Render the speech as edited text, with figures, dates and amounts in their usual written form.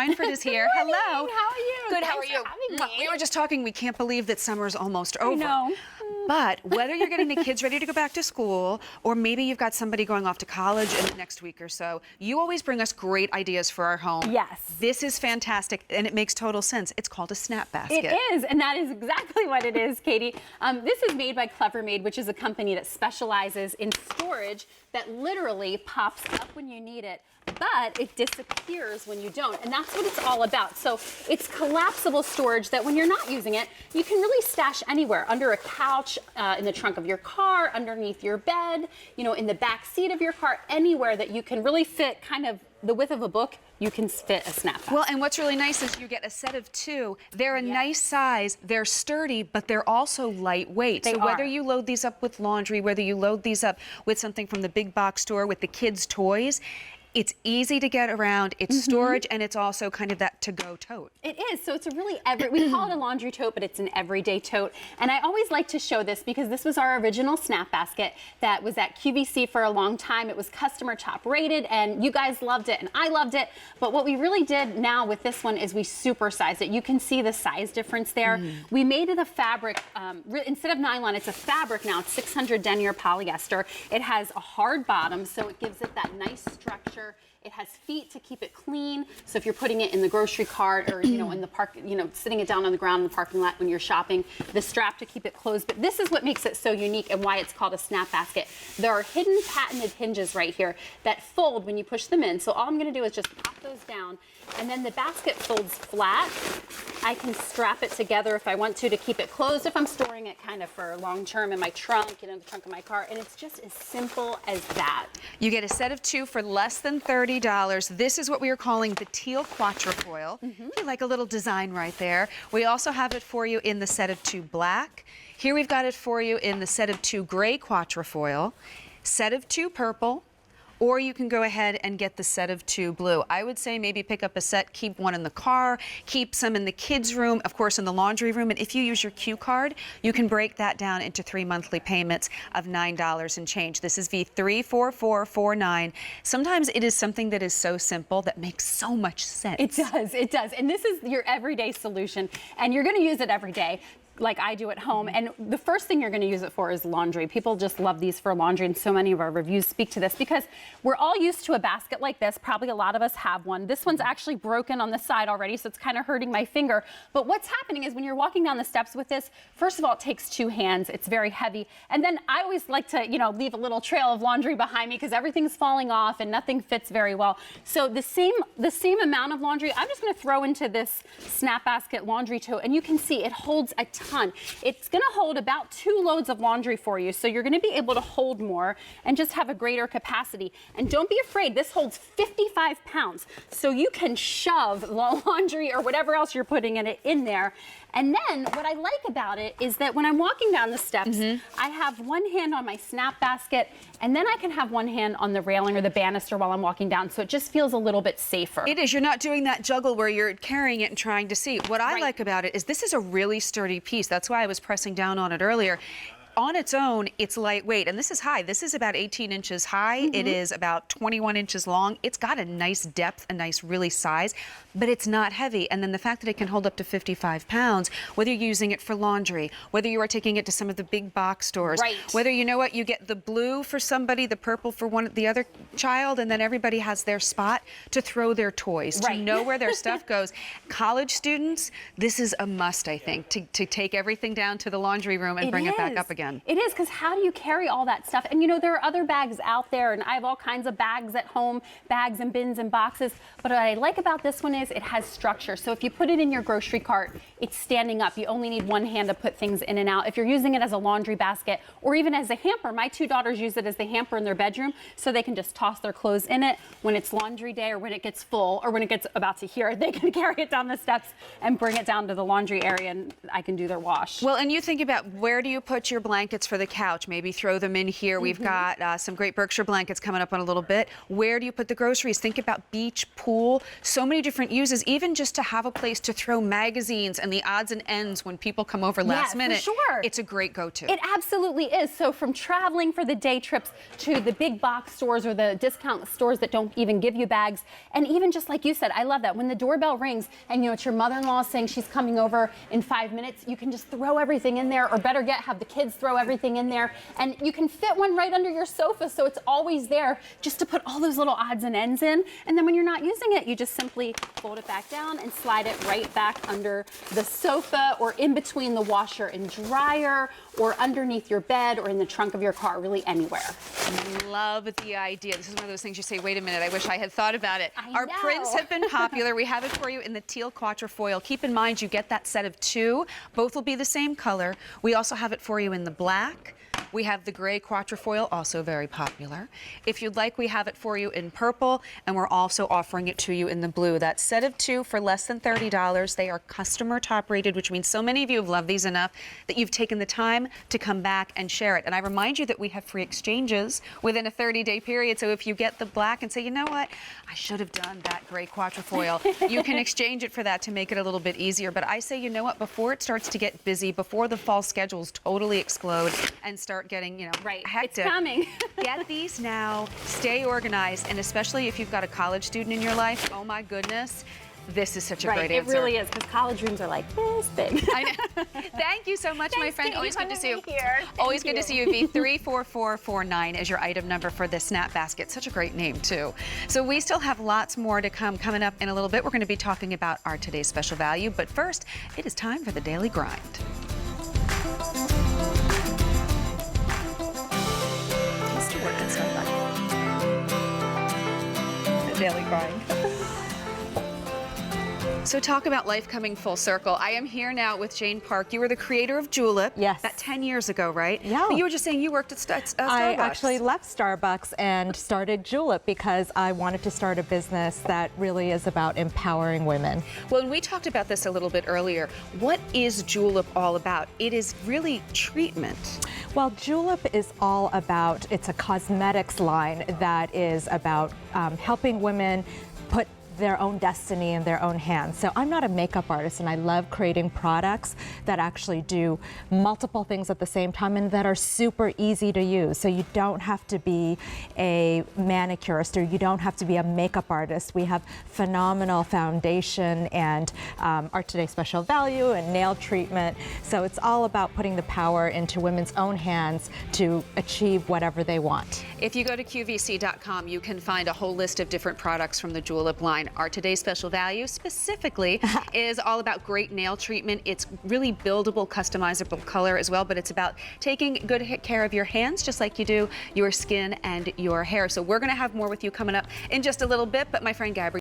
Steinford is here. Good morning. Hello. How are you? Good, how are Thanks you? for having me. We were just talking, we can't believe that summer's almost over. I know. But whether you're getting the kids ready to go back to school, or maybe you've got somebody going off to college in the next week or so, you always bring us great ideas for our home. Yes. This is fantastic, and it makes total sense. It's called a SnapBasket. It is, and that is exactly what it is, Katie. This is made by CleverMade, which is a company that specializes in storage that literally pops up when you need it, but it disappears when you don't, and that's what it's all about. So it's collapsible storage that when you're not using it, you can really stash anywhere, under a couch, in the trunk of your car, underneath your bed, you know, in the back seat of your car, anywhere that you can really fit kind of the width of a book. You can fit a SnapBasket. Well, and what's really nice is you get a set of two. They're a nice size, they're sturdy, but they're also lightweight. So whether you load these up with laundry, whether you load these up with something from the big box store with the kids' toys, it's easy to get around, it's storage, and it's also kind of that to-go tote. It is, so it's a really, we call it a laundry tote, but it's an everyday tote. And I always like to show this because this was our original SnapBasket that was at QVC for a long time. It was customer top rated, and you guys loved it, and I loved it. But what we really did now with this one is we supersized it. You can see the size difference there. We made it a fabric, instead of nylon, it's a fabric now. It's 600 denier polyester. It has a hard bottom, so it gives it that nice structure. It has feet to keep it clean. So if you're putting it in the grocery cart or, you know, in the park, you know, sitting it down on the ground in the parking lot when you're shopping, the strap to keep it closed. But this is what makes it so unique and why it's called a SnapBasket. There are hidden patented hinges right here that fold when you push them in. So all I'm going to do is just pop those down, and then the basket folds flat. I can strap it together if I want to keep it closed, if I'm storing it kind of for long term in my trunk, you know, the trunk of my car. And it's just as simple as that. You get a set of two for less than $30. This is what we are calling the Tealquatrefoil. You like a little design right there. We also have it for you in the set of two black. Here we've got it for you in the set of two gray quatrefoil, set of two purple, or you can go ahead and get the set of two blue. I would say maybe pick up a set, keep one in the car, keep some in the kids' room, of course in the laundry room, and if you use your Q card, you can break that down into 3 monthly payments of $9 and change. This is V34449. Sometimes it is something that is so simple that makes so much sense. It does. And this is your everyday solution, and you're gonna use it every day, like I do at home. And the first thing you're going to use it for is laundry. People just love these for laundry, and so many of our reviews speak to this because we're all used to a basket like this. Probably a lot of us have one. This one's actually broken on the side already, so it's kind of hurting my finger. But what's happening is when you're walking down the steps with this, first of all, it takes two hands. It's very heavy. And then I always like to, you know, leave a little trail of laundry behind me because everything's falling off and nothing fits very well. So the same amount of laundry, I'm just going to throw into this SnapBasket laundry tote, and you can see it holds a ton. It's going to hold about 2 loads of laundry for you, so you're going to be able to hold more and just have a greater capacity. And don't be afraid, this holds 55 pounds, so you can shove laundry or whatever else you're putting in it in there. And then what I like about it is that when I'm walking down the steps, I have one hand on my SnapBasket, and then I can have one hand on the railing or the banister while I'm walking down, so it just feels a little bit safer. It is. You're not doing that juggle where you're carrying it and trying to see. What I like about it is this is a really sturdy piece. That's why I was pressing down on it earlier. On its own, it's lightweight, and this is high. This is about 18 inches high. It is about 21 inches long. It's got a nice depth, a nice really size, but it's not heavy. And then the fact that it can hold up to 55 pounds, whether you're using it for laundry, whether you are taking it to some of the big box stores, whether you know what, you get the blue for somebody, the purple for the other child, and then everybody has their spot to throw their toys, to know where their stuff goes. College students, this is a must, I think, to take everything down to the laundry room and bring it back up again. It is, because how do you carry all that stuff? And you know, there are other bags out there, and I have all kinds of bags at home, bags and bins and boxes. But what I like about this one is it has structure. So if you put it in your grocery cart, it's standing up. You only need one hand to put things in and out. If you're using it as a laundry basket or even as a hamper, my 2 daughters use it as the hamper in their bedroom, so they can just toss their clothes in it when it's laundry day or when it gets full or when it gets about to here. They can carry it down the steps and bring it down to the laundry area, and I can do their wash. Well, and you think about, where do you put your blanket? blankets for the couch, maybe throw them in here. We've got some great Berkshire blankets coming up in a little bit. Where do you put the groceries? Think about beach, pool, so many different uses, even just to have a place to throw magazines and the odds and ends when people come over last minute. For sure. It's a great go-to. It absolutely is. So from traveling for the day trips to the big box stores or the discount stores that don't even give you bags, and even just like you said, I love that when the doorbell rings and you know it's your mother-in-law saying she's coming over in 5 minutes, you can just throw everything in there, or better yet, have the kids throw everything in there, and you can fit one right under your sofa, so it's always there just to put all those little odds and ends in. And then when you're not using it, you just simply fold it back down and slide it right back under the sofa, or in between the washer and dryer, or underneath your bed, or in the trunk of your car, really anywhere. Love the idea. This is one of those things you say, wait a minute, I wish I had thought about it. Our know. prints have been popular. We have it for you in the Tealquatrefoil. Keep in mind, you get that set of 2. Both will be the same color. We also have it for you in the black. We have the gray quatrefoil, also very popular. If you'd like, we have it for you in purple, and we're also offering it to you in the blue. That set of 2 for less than $30. They are customer top rated, which means so many of you have loved these enough that you've taken the time to come back and share it. And I remind you that we have free exchanges within a 30-day period. So if you get the black and say, you know what, I should have done that gray quatrefoil, you can exchange it for that to make it a little bit easier. But I say, you know what, before it starts to get busy, before the fall schedules totally explode and start getting, you know, hectic. It's coming. Get these now, stay organized, and especially if you've got a college student in your life, oh my goodness, this is such a great answer. It really is, because college rooms are like this big. I know. Thank you so much, my friend. Katie. Always good to see you. Thank Always good you. to see you. V34449 is your item number for the SnapBasket. Such a great name, too. So we still have lots more to come. Coming up in a little bit, we're going to be talking about our today's special value. But first, it is time for the Daily Grind. Used to work at Starbucks. The Daily Grind. So talk about life coming full circle. I am here now with Jane Park. You were the creator of Julep. Yes. About 10 years ago, right? Yeah. But you were just saying you worked at Starbucks. I actually left Starbucks and started Julep because I wanted to start a business that really is about empowering women. Well, and we talked about this a little bit earlier. What is Julep all about? It is really treatment. Well, Julep is all about, it's a cosmetics line that is about helping women put their own destiny in their own hands. So I'm not a makeup artist, and I love creating products that actually do multiple things at the same time and that are super easy to use. So you don't have to be a manicurist, or you don't have to be a makeup artist. We have phenomenal foundation and our Today Special Value and nail treatment. So it's all about putting the power into women's own hands to achieve whatever they want. If you go to QVC.com, you can find a whole list of different products from the Julep line. Our Today's Special Value specifically is all about great nail treatment. It's really buildable, customizable color as well, but it's about taking good care of your hands just like you do your skin and your hair. So we're going to have more with you coming up in just a little bit, but my friend Gabrielle